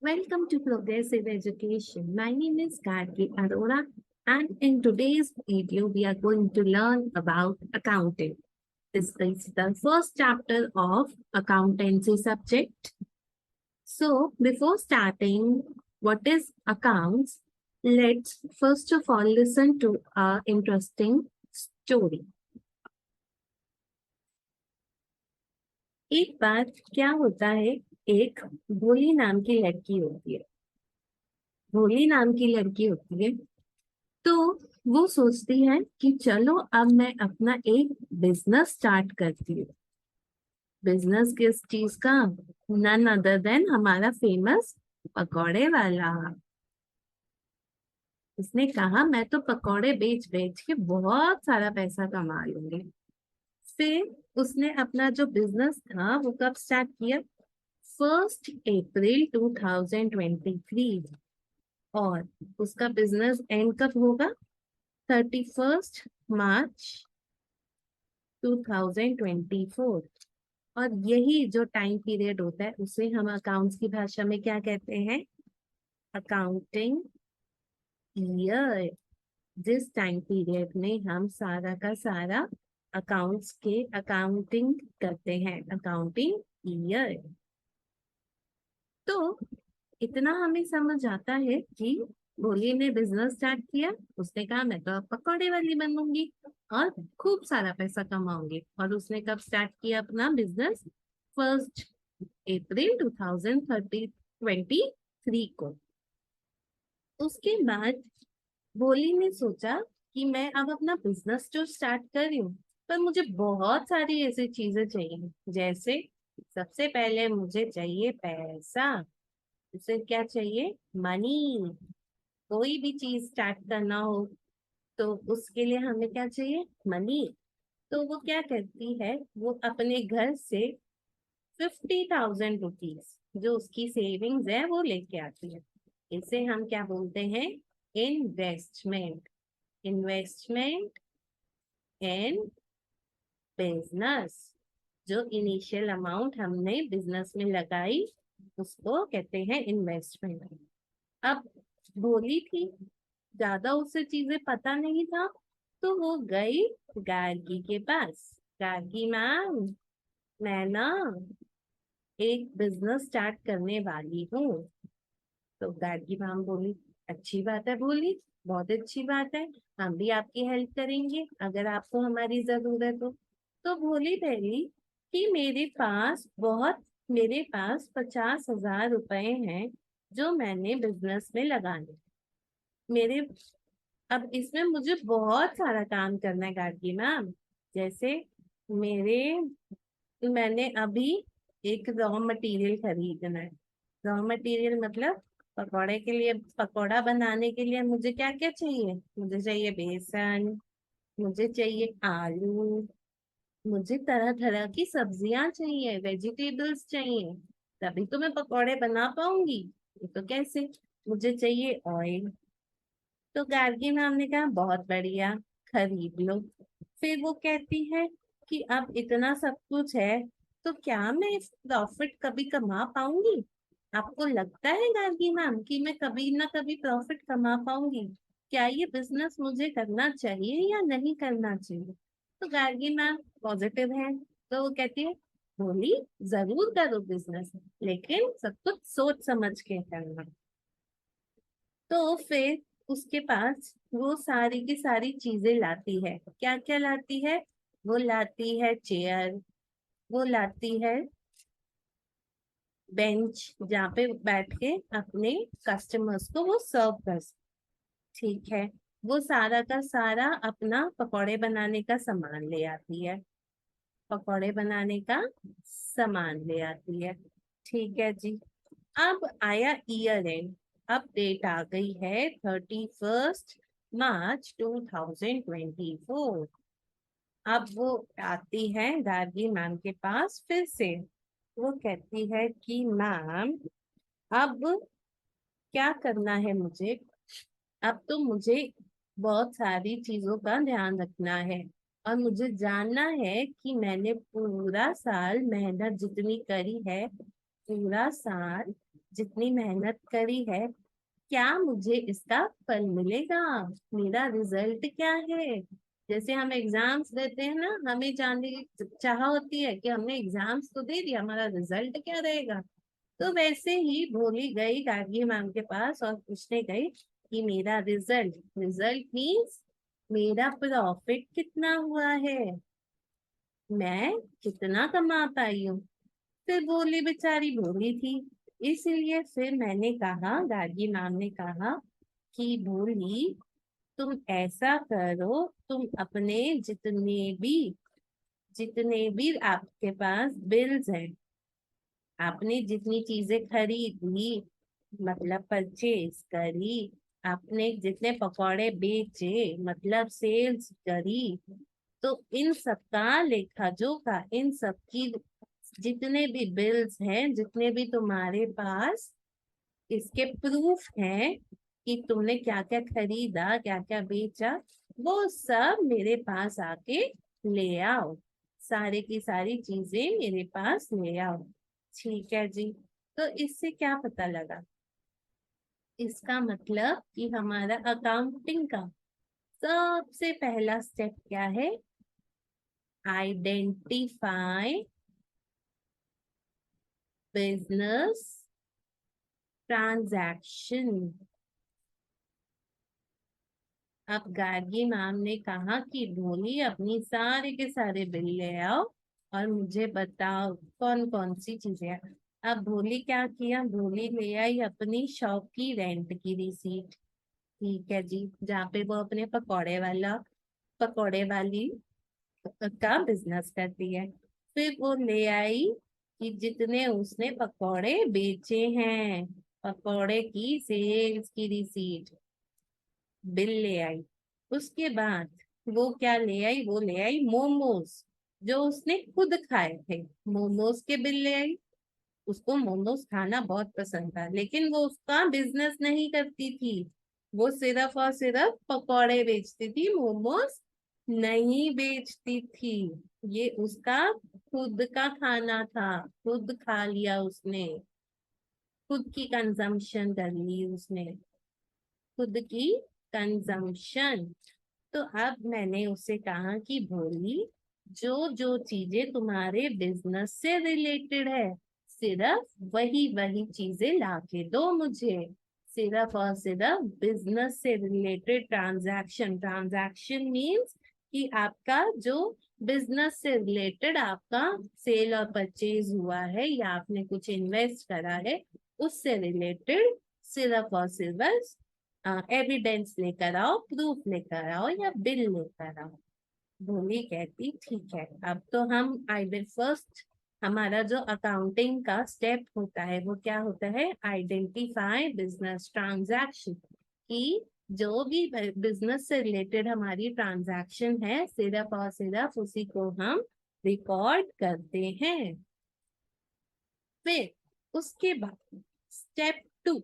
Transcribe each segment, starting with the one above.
Welcome to Progressive Education. My name is Gargi Arora, and in today's video, we are going to learn about accounting. This is the first chapter of accountancy subject. So, before starting, what is accounts? Let's first of all listen to a interesting story. एक बार क्या होता है, एक भोली नाम की लड़की होती है। भोली नाम की लड़की होती है तो वो सोचती है कि चलो अब मैं अपना एक बिजनेस स्टार्ट करती हूँ। बिजनेस किस चीज का? नन अदर देन हमारा फेमस पकौड़े वाला। उसने कहा मैं तो पकौड़े बेच बेच के बहुत सारा पैसा कमा लूंगी। फिर उसने अपना जो बिजनेस था वो कब स्टार्ट किया? 1 अप्रैल 2023। और उसका बिजनेस एंड कब होगा? 31 मार्च 2024। और यही जो टाइम पीरियड होता है उसे हम अकाउंट्स की भाषा में क्या कहते हैं? Accounting year. जिस टाइम पीरियड में हम सारा का सारा अकाउंट्स के अकाउंटिंग करते हैं, अकाउंटिंग ईयर। तो इतना हमें समझ आता है कि भोली ने बिजनेस स्टार्ट किया। उसने कहा मैं तो अब पकौड़े वाली बनूंगी और खूब सारा पैसा कमाऊंगी। और उसने कब स्टार्ट किया अपना बिजनेस? 1 अप्रैल 2023 को। उसके बाद भोली ने सोचा कि मैं अब अपना बिजनेस जो स्टार्ट कर रही हूँ, पर मुझे बहुत सारी ऐसी चीजें चाहिए। जैसे सबसे पहले मुझे चाहिए पैसा। उसे क्या चाहिए? मनी। कोई भी चीज स्टार्ट करना हो तो उसके लिए हमें क्या चाहिए? मनी। तो वो क्या करती है, वो अपने घर से 50,000 रुपीज जो उसकी सेविंग्स है वो लेके आती है। इसे हम क्या बोलते हैं? इन्वेस्टमेंट। Investment in business. जो इनिशियल अमाउंट हमने बिजनेस में लगाई उसको कहते हैं इन्वेस्टमेंट। अब भोली थी, ज्यादा उसे चीजें पता नहीं था, तो वो गई गार्गी के पास। गार्गी मैम, मैं ना एक बिजनेस स्टार्ट करने वाली हूँ। तो गार्गी मैम बोली अच्छी बात है भोली, बहुत अच्छी बात है, हम भी आपकी हेल्प करेंगे अगर आपको हमारी जरूरत हो। तो भोली पहली कि मेरे पास 50,000 रुपए हैं जो मैंने बिजनेस में लगाने। मेरे अब इसमें मुझे बहुत सारा काम करना है गार्गी मैम। जैसे मेरे मैंने अभी एक रॉ मटेरियल खरीदना है। रॉ मटेरियल मतलब पकौड़े के लिए, पकौड़ा बनाने के लिए मुझे क्या क्या चाहिए? मुझे चाहिए बेसन, मुझे चाहिए आलू, मुझे तरह तरह की सब्जियां चाहिए, वेजिटेबल्स चाहिए। तभी तो मैं पकौड़े बना पाऊंगी। ये तो कैसे? मुझे चाहिए ऑयल। तो गार्गी मैम ने कहा बहुत बढ़िया, खरीद लो। फिर वो कहती है कि अब इतना सब कुछ है तो क्या मैं इस प्रॉफिट कभी कमा पाऊंगी? आपको लगता है गार्गी मैम कि मैं कभी ना कभी प्रॉफिट कमा पाऊंगी? क्या ये बिजनेस मुझे करना चाहिए या नहीं करना चाहिए? तो गार्गी मैम पॉजिटिव है, तो वो कहती है बोली जरूर करो बिजनेस, लेकिन सब कुछ सोच समझ के करना। तो फिर उसके पास वो सारी की सारी चीजें लाती है। क्या क्या लाती है? वो लाती है चेयर, वो लाती है बेंच जहाँ पे बैठ के अपने कस्टमर्स को वो सर्व कर ठीक है। वो सारा का सारा अपना पकौड़े बनाने का सामान ले आती है। पकौड़े बनाने का सामान ले आती है। ठीक है जी। अब आया ईयर एंड। अब डेट आ गई है 31 मार्च 2024। अब वो आती है गार्गी मैम के पास फिर से। वो कहती है कि मैम अब क्या करना है मुझे? अब तो मुझे बहुत सारी चीजों का ध्यान रखना है और मुझे जानना है कि मैंने पूरा साल मेहनत जितनी करी है, पूरा साल जितनी मेहनत करी है, क्या मुझे इसका फल मिलेगा? मेरा रिजल्ट क्या है? जैसे हम एग्जाम्स देते हैं ना, हमें जानने की चाह होती है कि हमने एग्जाम्स तो दे दिया, हमारा रिजल्ट क्या रहेगा। तो वैसे ही भोली गई गार्गी मैम के पास और पूछने गई कि मेरा रिजल्ट, रिजल्ट मीन्स मेरा प्रॉफिट कितना हुआ है, मैं कितना कमा पाई हूँ। फिर बोली, बेचारी बोली थी। इसलिए फिर मैंने कहा, गार्गी मैम ने कहा कि बोली, तुम ऐसा करो, तुम अपने जितने भी आपके पास बिल्स हैं, आपने जितनी चीजें खरीदी, मतलब परचेज करी, आपने जितने पकौड़े बेचे, मतलब सेल्स करी, तो इन सब का लेखा जोखा, इन सब की जितने भी बिल्स हैं, जितने भी तुम्हारे पास इसके प्रूफ हैं कि तुमने क्या क्या खरीदा, क्या क्या बेचा, वो सब मेरे पास आके ले आओ। सारे की सारी चीजें मेरे पास ले आओ। ठीक है जी। तो इससे क्या पता लगा? इसका मतलब कि हमारा अकाउंटिंग का सबसे पहला स्टेप क्या है? Identify business transaction. अब गार्गी मैम ने कहा कि भोली, अपनी सारे के सारे बिल ले आओ और मुझे बताओ कौन कौन सी चीजें हैं। अब भोली क्या किया? भोली ले आई अपनी शॉप की रेंट की रिसीट। ठीक है जी, जहाँ पे वो अपने पकौड़े वाली का बिजनेस करती है। फिर वो ले आई कि जितने उसने पकौड़े बेचे हैं, पकौड़े की सेल्स की रिसीट, बिल ले आई। उसके बाद वो क्या ले आई? वो ले आई मोमोज, जो उसने खुद खाए थे। मोमोज के बिल ले आई। उसको मोमोज खाना बहुत पसंद था, लेकिन वो उसका बिजनेस नहीं करती थी। वो सिर्फ और सिर्फ पकौड़े बेचती थी, मोमोज नहीं बेचती थी। ये उसका खुद का खाना था, खुद खा लिया उसने, खुद की कंजम्पशन कर ली उसने, खुद की कंजम्पशन। तो अब मैंने उससे कहा कि भोली, जो जो चीजें तुम्हारे बिजनेस से रिलेटेड है, सिर्फ वही वही चीजें लाके दो मुझे। सिर्फ और सिर्फ बिजनेस से रिलेटेड ट्रांजैक्शन। ट्रांजैक्शन मीन्स कि आपका जो बिजनेस से रिलेटेड आपका सेल और परचेज हुआ है, या आपने कुछ इन्वेस्ट करा है, उससे रिलेटेड सिर्फ और सिर्फ एविडेंस लेकर आओ, प्रूफ लेकर आओ, या बिल लेकर आओ। भोली कहती, ठीक है। अब तो हम आइडल फर्स्ट, हमारा जो अकाउंटिंग का स्टेप होता है वो क्या होता है? Identify business transaction. कि जो भी बिजनेस से रिलेटेड हमारी ट्रांजैक्शन है, सिर्फ और सिर्फ उसी को हम रिकॉर्ड करते हैं। फिर उसके बाद स्टेप 2,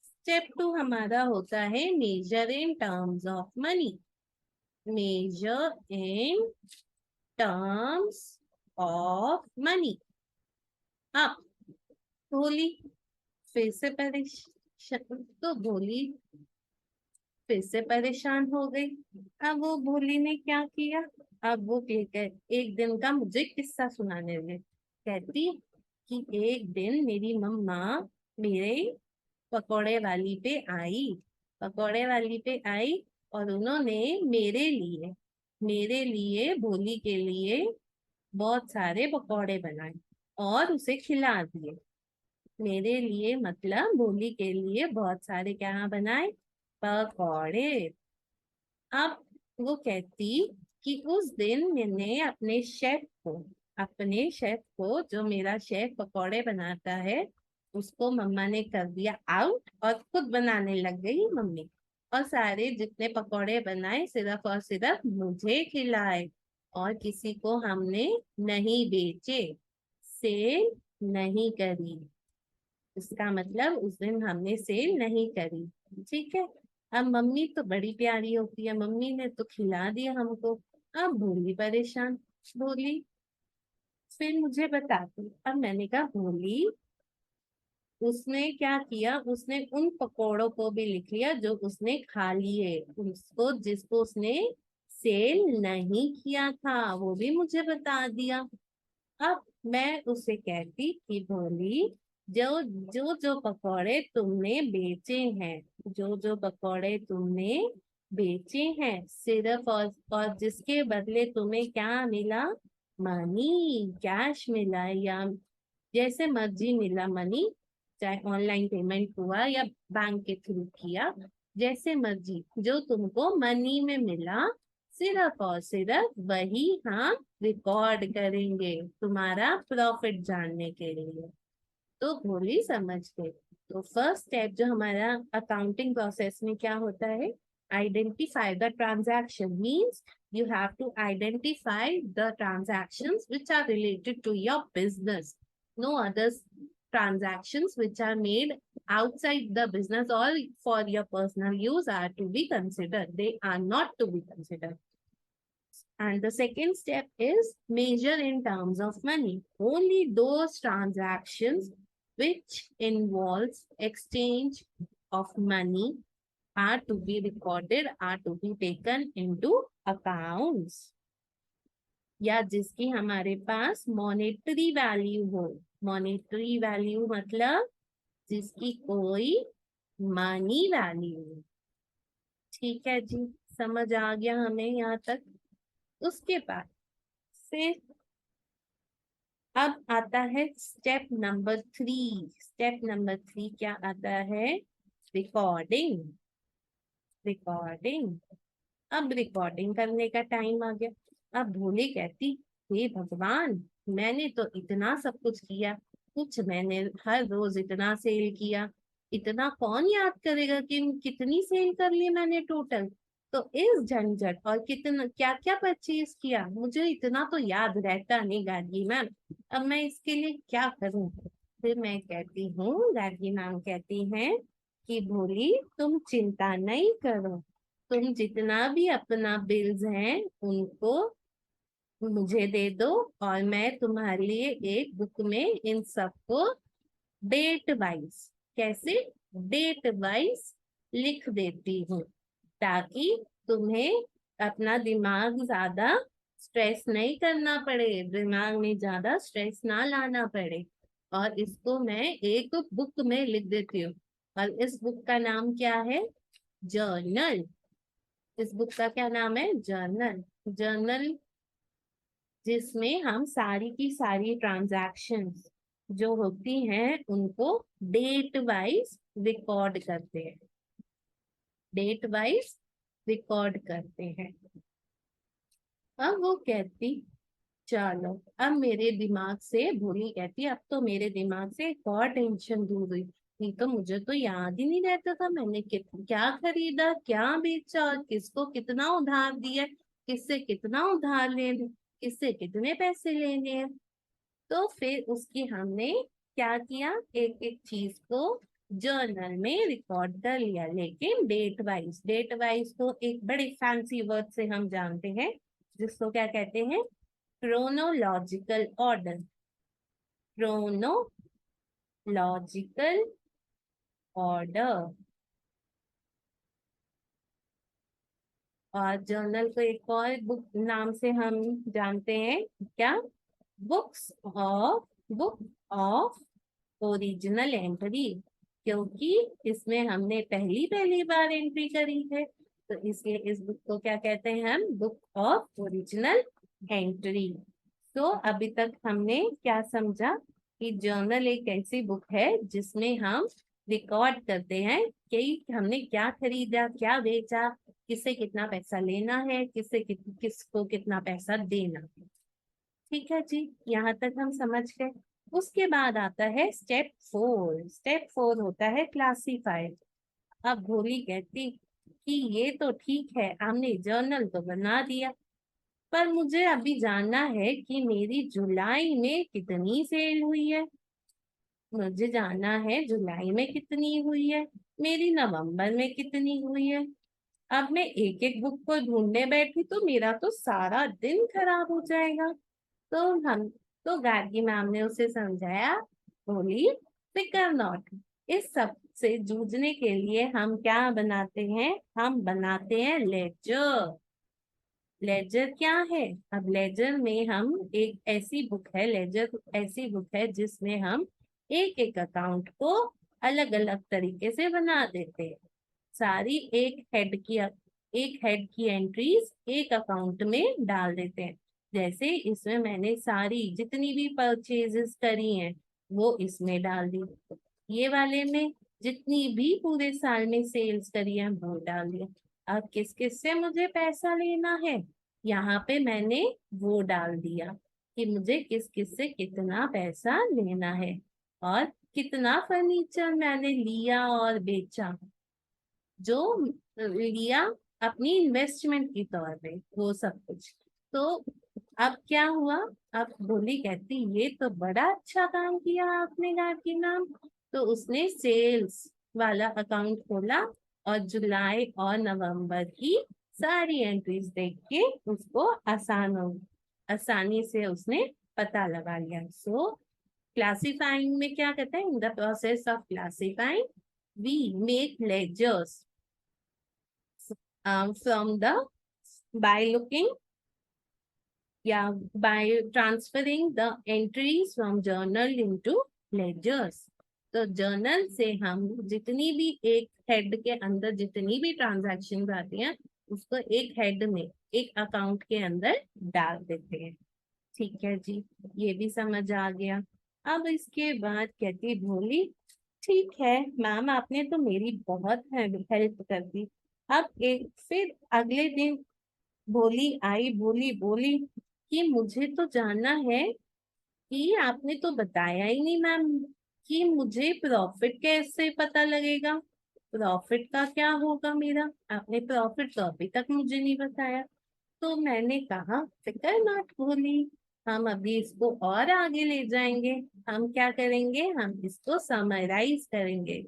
स्टेप 2 हमारा होता है measure in terms of money. Measure in terms of money. अब भोली फिर से परेशान, तो भोली फिर से परेशान हो गई। अब वो भोली ने क्या किया? अब वो एक दिन का मुझे किस्सा सुनाने लगे। कहती कि एक दिन मेरी मम्मा मेरे पकौड़े वाली पे आई, और उन्होंने मेरे लिए भोली के लिए बहुत सारे पकौड़े बनाए और उसे खिला दिए। मेरे लिए मतलब भोली के लिए बहुत सारे क्या बनाए? पकौड़े। अब वो कहती कि उस दिन मैंने अपने शेफ को, जो मेरा शेफ पकौड़े बनाता है, उसको मम्मा ने कर दिया आउट, और खुद बनाने लग गई मम्मी। और सारे जितने पकौड़े बनाए सिर्फ और सिर्फ मुझे खिलाए, और किसी को हमने नहीं बेचे, सेल नहीं करी। इसका मतलब उस दिन हमने सेल नहीं करी। ठीक है। अब मम्मी तो बड़ी प्यारी होती है, मम्मी ने तो खिला दिया हमको। अब भोली परेशान। भोली फिर मुझे बताती। अब मैंने कहा, भोली, उसने क्या किया, उसने उन पकौड़ों को भी लिख लिया जो उसने खा लिए, उसको जिसको उसने सेल नहीं किया था वो भी मुझे बता दिया। अब मैं उसे कहती कि भोली, जो जो जो पकौड़े तुमने बेचे हैं, जो जो पकौड़े तुमने बेचे हैं सिर्फ, और जिसके बदले तुम्हें क्या मिला, मनी, कैश मिला, या जैसे मर्जी मिला मनी, चाहे ऑनलाइन पेमेंट हुआ या बैंक के थ्रू किया, जैसे मर्जी जो तुमको मनी में मिला, सिर्फ और सिर्फ वही हम रिकॉर्ड करेंगे तुम्हारा प्रॉफिट जानने के लिए। तो भोली समझ गए। तो फर्स्ट स्टेप जो हमारा अकाउंटिंग प्रोसेस में क्या होता है, identify the transaction, means you have to identify the transactions which are related to your business. No other transactions which are made outside the business or for your personal use are to be considered. They are not to be considered. And the second step is measure in terms of money. Only those transactions which involves exchange of money are to be recorded, are to be taken into accounts. या जिसकी हमारे पास monetary value हो। Monetary value मतलब जिसकी कोई money value हो। ठीक है जी, समझ आ गया हमें यहाँ तक। उसके बाद से अब आता है स्टेप नंबर 3। स्टेप नंबर 3 क्या आता है, रिकॉर्डिंग। रिकॉर्डिंग, अब रिकॉर्डिंग करने का टाइम आ गया। अब भोली कहती, हे भगवान, मैंने तो इतना सब कुछ किया, कुछ मैंने हर रोज इतना सेल किया, इतना कौन याद करेगा कि कितनी सेल कर ली मैंने टोटल। तो इस झंझट और कितना क्या क्या परचेज किया, मुझे इतना तो याद रहता नहीं गार्गी मैम। अब मैं इसके लिए क्या करूं। फिर मैं कहती हूँ, गार्गी मैम कहती हैं कि भोली तुम चिंता नहीं करो, तुम जितना भी अपना बिल्स हैं उनको मुझे दे दो, और मैं तुम्हारे लिए एक बुक में इन सबको डेट वाइज, कैसे, डेट वाइज लिख देती हूँ, ताकि तुम्हें अपना दिमाग ज्यादा स्ट्रेस नहीं करना पड़े, दिमाग में ज्यादा स्ट्रेस ना लाना पड़े। और इसको मैं एक बुक में लिख देती हूँ। और इस बुक का नाम क्या है, जर्नल। इस बुक का क्या नाम है, जर्नल। जर्नल जिसमें हम सारी की सारी ट्रांजैक्शंस जो होती हैं उनको डेट वाइज रिकॉर्ड करते हैं, डेट वाइज रिकॉर्ड करते हैं। अब वो कहती, चलो अब मेरे दिमाग से, भूली कहती, अब तो मेरे दिमाग से एक और टेंशन दूर हुई। नहीं तो मुझे तो याद ही नहीं रहता था मैंने क्या खरीदा, क्या बेचा, और किसको कितना उधार दिया, किससे कितना उधार लेने, किससे कितने पैसे लेने हैं। तो फिर उसकी हमने क्या किया, एक एक चीज को जर्नल में रिकॉर्ड कर लिया, लेकिन डेट वाइज। डेट वाइज को एक बड़े फैंसी वर्ड से हम जानते हैं, जिसको क्या कहते हैं, क्रोनोलॉजिकल ऑर्डर। Chronological order. और जर्नल को एक और बुक नाम से हम जानते हैं, क्या, बुक ऑफ ओरिजिनल एंट्री, क्योंकि इसमें हमने पहली पहली बार एंट्री करी है, तो इसलिए इस बुक को क्या कहते हैं हम, बुक ऑफ ओरिजिनल एंट्री। तो अभी तक हमने क्या समझा कि जर्नल एक ऐसी बुक है जिसमें हम रिकॉर्ड करते हैं कि हमने क्या खरीदा, क्या बेचा, किससे कितना पैसा लेना है, किसको कितना पैसा देना है। ठीक है जी, यहाँ तक हम समझ गए। उसके बाद आता है स्टेप 4। स्टेप 4 होता है क्लासीफाई। अब भोली कहती कि ये तो ठीक है, हमने जर्नल तो बना दिया, पर मुझे अभी जानना है कि मेरी जुलाई में कितनी सेल हुई है। मुझे जानना है जुलाई में कितनी हुई है, मेरी नवंबर में कितनी हुई है। अब मैं एक एक बुक को ढूंढने बैठी तो मेरा तो सारा दिन खराब हो जाएगा। तो हम तो गार्गी मैम ने उसे समझाया, बोली फिकर नॉट। इस सब से जूझने के लिए हम क्या बनाते हैं? हम बनाते हैं लेजर। लेजर क्या है? अब लेजर में हम एक ऐसी बुक है, लेजर ऐसी बुक है जिसमें हम एक एक अकाउंट को अलग अलग तरीके से बना देते हैं। सारी एक हेड की एंट्रीज एक अकाउंट में डाल देते हैं। जैसे इसमें मैंने सारी जितनी भी परचेजेस करी हैं वो इसमें डाल दी। ये वाले में जितनी भी पूरे साल में सेल्स करी है वो डाल दिया। अब किस किस से मुझे पैसा लेना है, यहाँ पे मैंने वो डाल दिया कि मुझे किस किस से कितना पैसा लेना है और कितना फर्नीचर मैंने लिया और बेचा, जो लिया अपनी इन्वेस्टमेंट के तौर पे, वो सब कुछ। तो अब क्या हुआ? अब भोली कहती ये तो बड़ा अच्छा काम किया आपने गार्गी मैम। तो उसने सेल्स वाला अकाउंट खोला और जुलाई और नवंबर की सारी एंट्रीज देख के उसको आसानी से उसने पता लगा लिया। सो क्लासिफाइंग में क्या कहते हैं? In the process of classifying we make ledgers from the by looking, yeah, by transferring the entries from journal into ledgers। तो जर्नल से हम जितनी भी एक हेड के अंदर जितनी भी ट्रांजैक्शन आती हैं उसको एक हेड में एक अकाउंट के अंदर डाल देते हैं। ठीक है जी, ये भी समझ आ गया। अब इसके बाद कहती भोली ठीक है मैम, आपने तो मेरी बहुत हेल्प कर दी। अब एक फिर अगले दिन भोली आई, बोली बोली कि मुझे तो जानना है कि आपने तो बताया ही नहीं मैम कि मुझे प्रॉफिट कैसे पता लगेगा। प्रॉफिट का क्या होगा मेरा? आपने प्रॉफिट तो अभी तक मुझे नहीं बताया। तो मैंने कहा फिकर नॉट भोली, हम अभी इसको और आगे ले जाएंगे। हम क्या करेंगे? हम इसको समराइज करेंगे।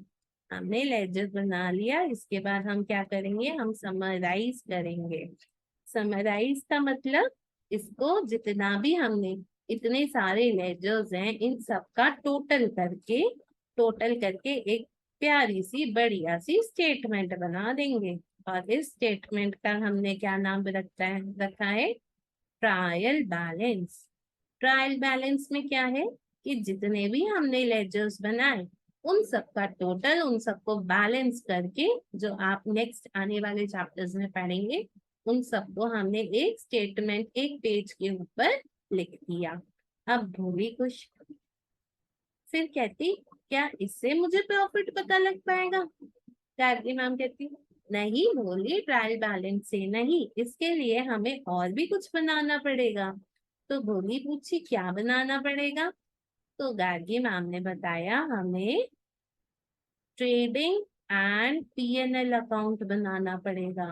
हमने लेजर बना लिया, इसके बाद हम क्या करेंगे? हम समराइज करेंगे। समराइज का मतलब इसको जितना भी हमने इतने सारे लेजर्स हैं इन सबका टोटल करके एक प्यारी सी बढ़िया सी स्टेटमेंट बना देंगे। और इस स्टेटमेंट का हमने क्या नाम रखा है? Trial balance. ट्रायल बैलेंस में क्या है कि जितने भी हमने लेजर्स बनाए उन सबका टोटल, उन सबको बैलेंस करके, जो आप नेक्स्ट आने वाले चैप्टर्स में पढ़ेंगे, उन सबको हमने एक स्टेटमेंट एक पेज के ऊपर लिख दिया। अब भूली खुश, फिर कहती क्या इससे मुझे प्रॉफिट पता लग पाएगा? गायत्री मैम कहती नहीं भोली, ट्रायल बैलेंस से नहीं, इसके लिए हमें और भी कुछ बनाना पड़ेगा। तो भोली पूछी क्या बनाना पड़ेगा? तो गार्गी मैम ने बताया हमें ट्रेडिंग एंड पीएनएल अकाउंट बनाना पड़ेगा।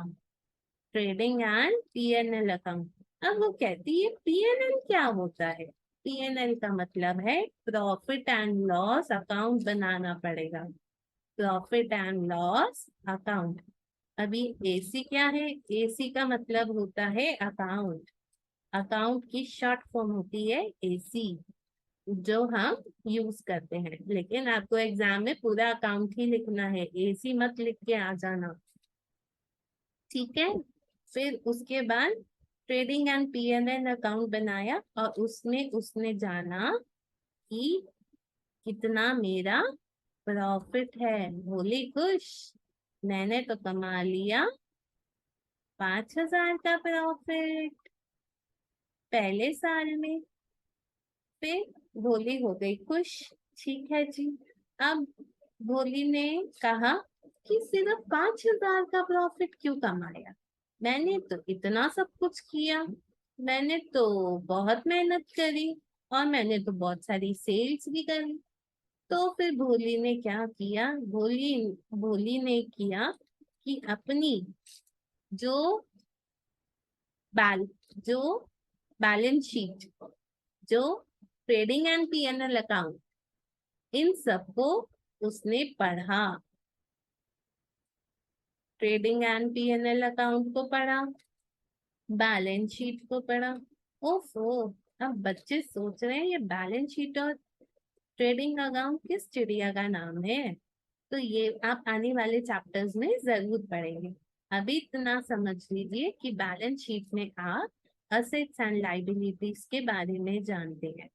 Trading and PNL account. अब वो कहती है पीएनएल क्या होता है? पीएनएल का मतलब है प्रॉफिट एंड लॉस अकाउंट बनाना पड़ेगा। Profit and loss account. अभी एसी क्या है? एसी का मतलब होता है अकाउंट। अकाउंट की शॉर्ट फॉर्म होती है एसी, जो हम यूज करते हैं। लेकिन आपको एग्जाम में पूरा अकाउंट ही लिखना है, एसी मत लिख के आ जाना। ठीक है। फिर उसके बाद ट्रेडिंग एंड पीएनएल अकाउंट बनाया और उसमें उसने जाना कि कितना मेरा प्रॉफिट है। भोली खुश, मैंने तो कमा लिया 5,000 का प्रॉफिट पहले साल में। फिर भोली हो गई खुश। ठीक है जी। अब भोली ने कहा कि सिर्फ 5,000 का प्रॉफिट क्यों कमाया? मैंने तो इतना सब कुछ किया, मैंने तो बहुत मेहनत करी और मैंने तो बहुत सारी सेल्स भी करी। तो फिर भोली ने क्या किया? भोली भोली ने किया कि अपनी जो बैल जो बैलेंस शीट, जो ट्रेडिंग एंड पीएनएल अकाउंट, इन सबको उसने पढ़ा। ट्रेडिंग एंड पीएनएल अकाउंट को पढ़ा, बैलेंस शीट को पढ़ा। ओफो, अब बच्चे सोच रहे हैं ये बैलेंस शीट और ट्रेडिंग अकाउंट किस चिड़िया का नाम है? तो ये आप आने वाले चैप्टर्स में जरूर पढ़ेंगे। अभी इतना समझ लीजिए कि बैलेंस शीट में आप असेट्स एंड लाइबिलिटीज के बारे में जानते हैं।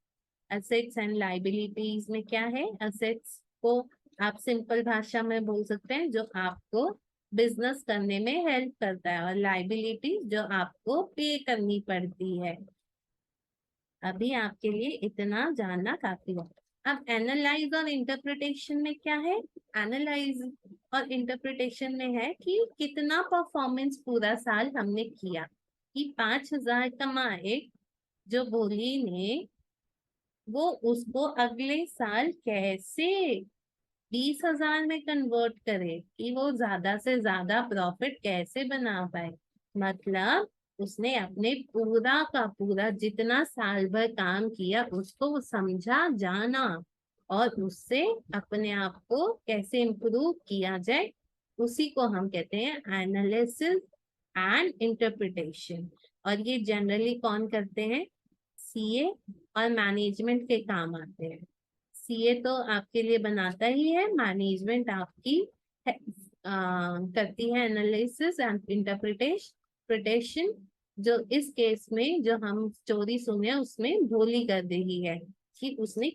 असेट्स एंड लाइबिलिटीज में क्या है? असेट्स को आप सिंपल भाषा में बोल सकते हैं जो आपको बिजनेस करने में हेल्प करता है, और लाइबिलिटीज जो आपको पे करनी पड़ती है। अभी आपके लिए इतना जानना काफी है। अब एनालाइज और इंटरप्रिटेशन में क्या है? एनालाइज और इंटरप्रिटेशन में है कि कितना परफॉर्मेंस पूरा साल हमने किया, कि 5,000 कमाए जो बोली ने, वो उसको अगले साल कैसे 20,000 में कन्वर्ट करे, कि वो ज्यादा से ज्यादा प्रॉफिट कैसे बना पाए। मतलब उसने अपने पूरा का पूरा जितना साल भर काम किया उसको समझा, जाना, और उससे अपने आप को कैसे इम्प्रूव किया जाए, उसी को हम कहते हैं एनालिसिस एंड इंटरप्रिटेशन। और ये जनरली कौन करते हैं? सीए और मैनेजमेंट के काम आते हैं। सीए तो आपके लिए बनाता ही है, मैनेजमेंट आपकी करती है एनालिसिस एंड इंटरप्रिटेशन। जो इस केस में जो हम स्टोरी सुने उसमें भोली कर रही है कि उसने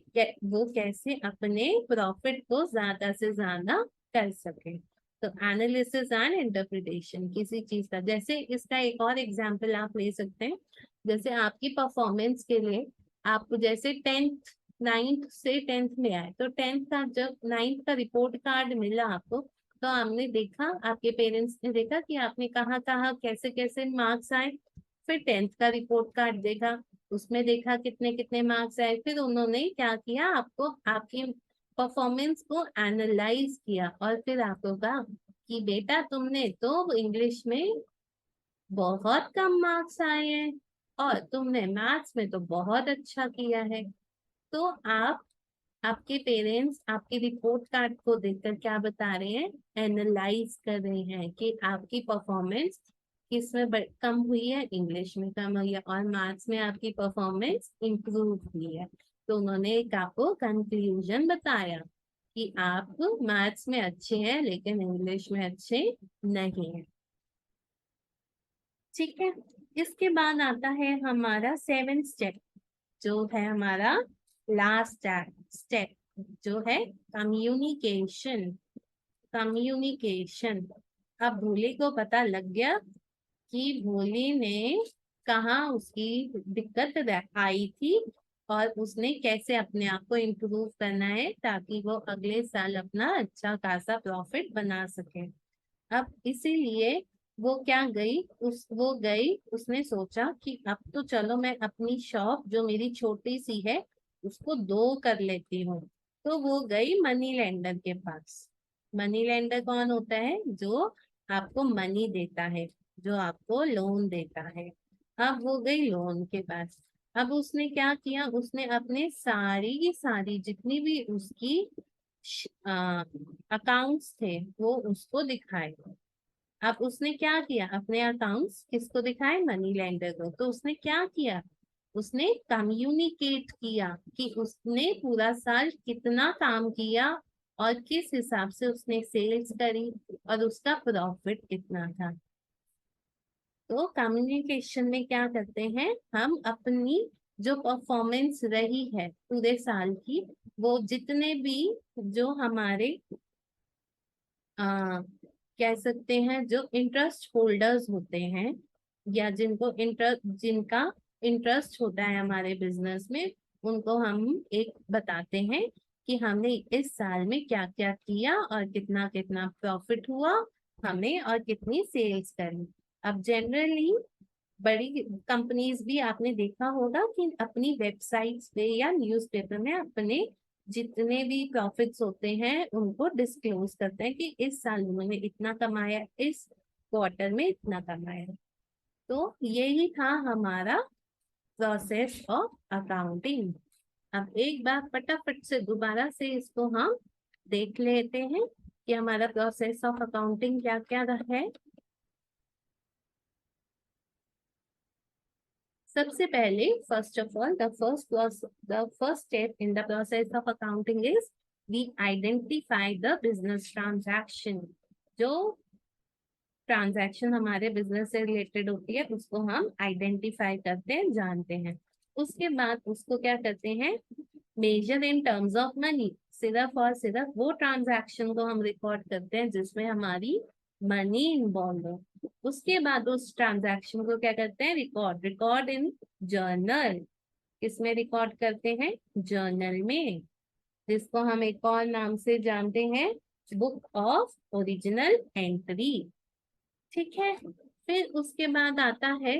वो कैसे अपने प्रॉफिट को ज्यादा से ज्यादा कर सके। तो एनालिसिस एंड इंटरप्रिटेशन किसी चीज का, जैसे इसका एक और एग्जांपल आप ले सकते हैं। जैसे आपकी परफॉर्मेंस के लिए आपको जैसे 9th से 10th में आए, तो 10th का जब 9th का रिपोर्ट कार्ड मिला आपको, तो हमने देखा, आपके पेरेंट्स ने देखा कि आपने कहाँ कहाँ कैसे कैसे मार्क्स आए। फिर 10th का रिपोर्ट कार्ड देखा, उसमें देखा कितने कितने मार्क्स आए। फिर उन्होंने क्या किया, आपको आपकी परफॉर्मेंस को एनालाइज किया और फिर आपको कहा कि बेटा तुमने तो इंग्लिश में बहुत कम मार्क्स आए हैं और तुमने मैथ्स में तो बहुत अच्छा किया है। तो आप, आपके पेरेंट्स आपकी रिपोर्ट कार्ड को देखकर क्या बता रहे हैं? एनालाइज कर रहे हैं कि आपकी परफॉर्मेंस किस में कम हुई है, इंग्लिश में कम हुई है, और मैथ्स में आपकी परफॉर्मेंस इंप्रूव हुई है। तो उन्होंने एक आपको कंक्लूजन बताया कि आप मैथ्स में अच्छे हैं लेकिन इंग्लिश में अच्छे नहीं है। ठीक है। इसके बाद आता है हमारा 7th स्टेप, जो है हमारा लास्ट स्टेप, जो है कम्युनिकेशन। कम्युनिकेशन। अब भोले को पता लग गया कि भोले ने कहाँ उसकी दिक्कत आई थी, और उसने कैसे अपने आप को इम्प्रूव करना है ताकि वो अगले साल अपना अच्छा खासा प्रॉफिट बना सके। अब इसीलिए वो क्या गई, वो गई, उसने सोचा कि अब तो चलो मैं अपनी शॉप जो मेरी छोटी सी है उसको 2 कर लेती हूँ। तो वो गई मनी लेंडर के पास। मनी लेंडर कौन होता है? जो आपको मनी देता है, जो आपको लोन देता है। अब वो गई लोन के पास। अब उसने क्या किया, उसने अपने सारी की सारी जितनी भी उसकी अकाउंट्स थे वो उसको दिखाए। अब उसने क्या किया, अपने अकाउंट्स किसको दिखाए? मनी लेंडर को। तो उसने क्या किया, उसने कम्युनिकेट किया कि उसने पूरा साल कितना काम किया और किस हिसाब से उसने सेल्स करी और उसका प्रॉफिट कितना था। तो कम्युनिकेशन में क्या करते हैं, हम अपनी जो परफॉर्मेंस रही है पूरे साल की, वो जितने भी जो हमारे कह सकते हैं जो इंटरेस्ट होल्डर्स होते हैं, या जिनका इंटरेस्ट होता है हमारे बिजनेस में, उनको हम एक बताते हैं कि हमने इस साल में क्या क्या किया और कितना कितना प्रॉफिट हुआ हमें, और कितनी सेल्स करी। अब जनरली बड़ी कंपनीज भी आपने देखा होगा कि अपनी वेबसाइट्स पे या न्यूज़पेपर में अपने जितने भी प्रॉफिट्स होते हैं उनको डिस्क्लोज करते हैं कि इस साल उन्होंने इतना कमाया, इस क्वार्टर में इतना कमाया। तो यही था हमारा प्रोसेस ऑफ अकाउंटिंग। अब एक बार फटाफट से दोबारा से इसको हम देख लेते हैं कि हमारा प्रोसेस ऑफ अकाउंटिंग क्या क्या है। सबसे पहले first of all the first step in the process of accounting is we identify the business transaction. जो ट्रांजैक्शन हमारे बिजनेस से रिलेटेड होती है उसको हम आइडेंटिफाई करते हैं, जानते हैं। उसके बाद उसको क्या करते हैं, measure in terms of money. सिर्फ और सिर्फ वो ट्रांजैक्शन को हम रिकॉर्ड करते हैं जिसमें हमारी मनी इन्वॉल्व हो। उसके बाद उस ट्रांजैक्शन को क्या करते हैं, रिकॉर्ड इन जर्नल। किसमें रिकॉर्ड करते हैं, जर्नल में, जिसको हम एक और नाम से जानते हैं, बुक ऑफ ओरिजिनल एंट्री। ठीक है। फिर उसके बाद आता है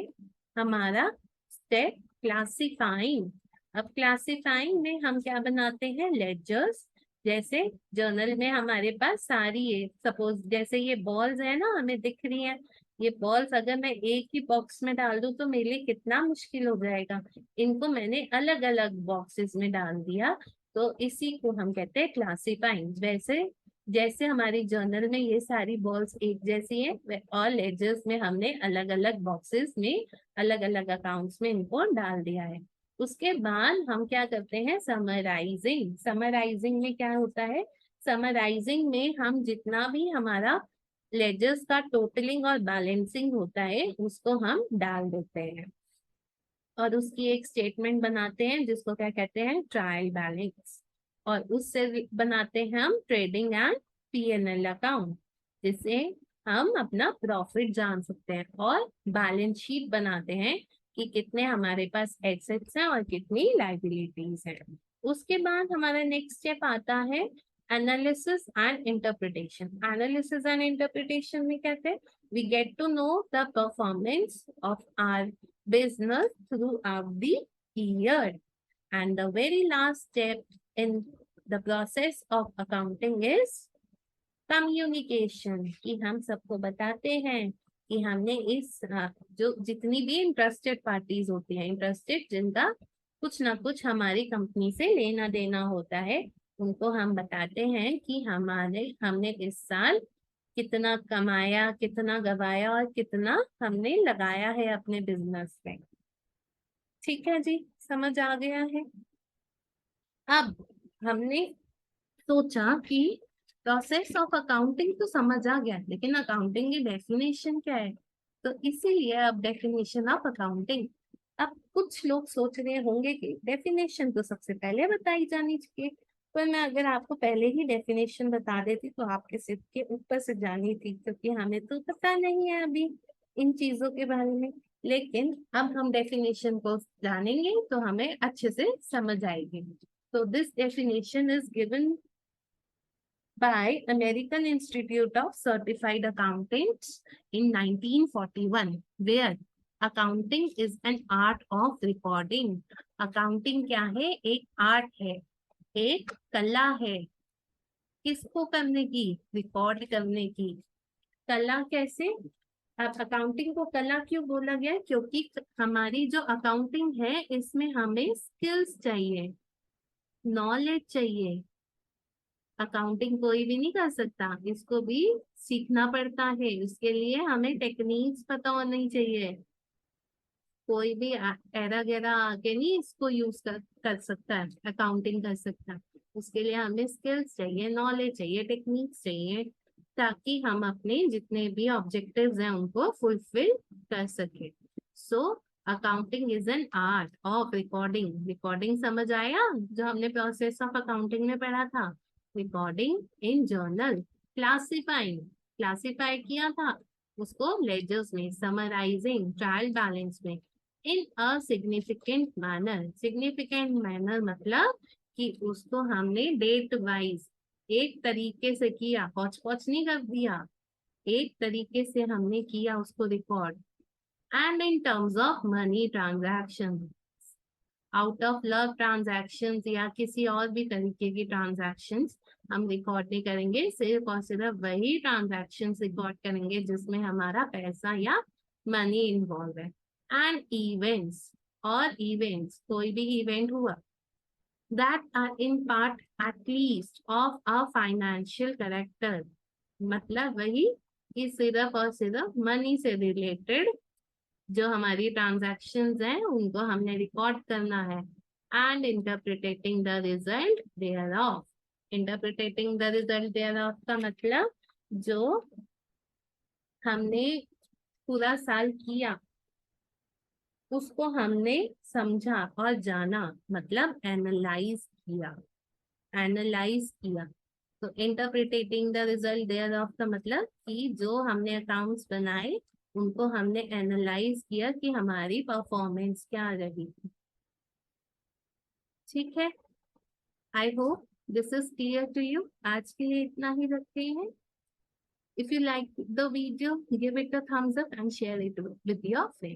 हमारा स्टेप क्लासिफाइंग। अब क्लासिफाइंग में हम क्या बनाते हैं, लेजर्स। जैसे जर्नल में हमारे पास सारी ये सपोज जैसे ये बॉल्स है ना, हमें दिख रही है, ये बॉल्स अगर मैं एक ही बॉक्स में डाल दूं तो मेरे लिए कितना मुश्किल हो जाएगा। इनको मैंने अलग अलग बॉक्सेस में डाल दिया, तो इसी को हम कहते हैं क्लासिफाइंग। वैसे जैसे हमारी जर्नल में ये सारी बॉल्स एक जैसी है और लेजर्स में हमने अलग अलग बॉक्सेस में अलग अलग अकाउंट्स में इनको डाल दिया है। उसके बाद हम क्या करते हैं, समराइजिंग। समराइजिंग में क्या होता है, समराइजिंग में हम जितना भी हमारा लेजर्स का टोटलिंग और बैलेंसिंग होता है उसको हम डाल देते हैं और उसकी एक स्टेटमेंट बनाते हैं जिसको क्या कहते हैं, ट्रायल बैलेंस। और उससे बनाते हैं हम ट्रेडिंग एंड पीएनएल अकाउंट, जिससे हम अपना प्रॉफिट जान सकते हैं। और बैलेंस शीट बनाते हैं कि कितने हमारे पास एसेट्स हैं और कितनी लाइबिलिटीज हैं। उसके बाद हमारा नेक्स्ट स्टेप आता है analysis and interpretation. Analysis and interpretation में कहते हैं we get to know the performance of our business throughout the year. And the very last step in the process of accounting is communication, कि हम सबको बताते हैं कि हमने इस जो जितनी भी इंटरेस्टेड पार्टीज होती हैं, इंटरेस्टेड जिनका कुछ ना कुछ हमारी कंपनी से लेना देना होता है, उनको हम बताते हैं कि हमने इस साल कितना कमाया, कितना गवाया और कितना हमने लगाया है अपने बिजनेस में। ठीक है जी, समझ आ गया है। अब हमने सोचा कि प्रोसेस ऑफ अकाउंटिंग तो समझ आ गया, लेकिन अकाउंटिंग की डेफिनेशन क्या है, तो इसीलिए अब डेफिनेशन ऑफ अकाउंटिंग। अब कुछ लोग सोच रहे होंगे कि डेफिनेशन तो सबसे पहले बताई जानी चाहिए, पर मैं अगर आपको पहले ही डेफिनेशन बता देती तो आपके सिर के ऊपर से जानी थी, क्योंकि हमें तो पता नहीं है अभी इन चीजों के बारे में। लेकिन अब हम डेफिनेशन को जानेंगे तो हमें अच्छे से समझ आएगी। So this definition is given by American Institute of Certified Accountants in 1941, where accounting is an art of recording. Accounting क्या है, एक आर्ट है, एक कला है। किसको करने की, रिकॉर्ड करने की। कला कैसे, अब अकाउंटिंग को कला क्यों बोला गया, क्योंकि हमारी जो अकाउंटिंग है इसमें हमें स्किल्स चाहिए, नॉलेज चाहिए। अकाउंटिंग कोई भी नहीं कर सकता, इसको भी सीखना पड़ता है। उसके लिए हमें टेक्निक्स पता होनी चाहिए। कोई भी एरा गैरा आके नहीं इसको यूज कर सकता है, अकाउंटिंग कर सकता है। उसके लिए हमें स्किल्स चाहिए, नॉलेज चाहिए, टेक्निक्स चाहिए, ताकि हम अपने जितने भी ऑब्जेक्टिव्स हैं उनको फुलफिल कर सके। So accounting is an art of recording. Recording समझ आया, जो हमने प्रोसेस ऑफ अकाउंटिंग में पढ़ा था, recording in journal, classifying, classify किया था उसको लेजर्स में, समराइजिंग ट्रायल बैलेंस में, in a significant manner. Significant manner मतलब कि उसको हमने डेट वाइज एक तरीके से किया, पौच पौच नहीं कर दिया, एक तरीके से हमने किया उसको record. And in terms of money transaction, out of love transaction या किसी और भी तरीके की ट्रांजैक्शन हम रिकॉर्ड नहीं करेंगे, सिर्फ और सिर्फ वही ट्रांजैक्शन रिकॉर्ड करेंगे जिसमें हमारा पैसा या मनी इन्वॉल्व है। एंड इवेंट्स, और इवेंट्स कोई भी इवेंट हुआ that are in part at least of a financial character, मतलब वही कि सिर्फ और सिर्फ मनी से रिलेटेड जो हमारी ट्रांजैक्शंस हैं उनको हमने रिकॉर्ड करना है। And interpreting the result thereof. Interpreting the result thereof का मतलब जो हमने पूरा साल किया उसको हमने समझा और जाना, मतलब एनालाइज किया। एनालाइज किया। तो interpreting the result thereof का मतलब कि जो हमने अकाउंट्स बनाए उनको हमने एनालाइज किया कि हमारी परफॉर्मेंस क्या रही। ठीक है। I hope this is clear to you. आज के लिए इतना ही रखते हैं। If you like the video give it a thumbs up and share it with your friends.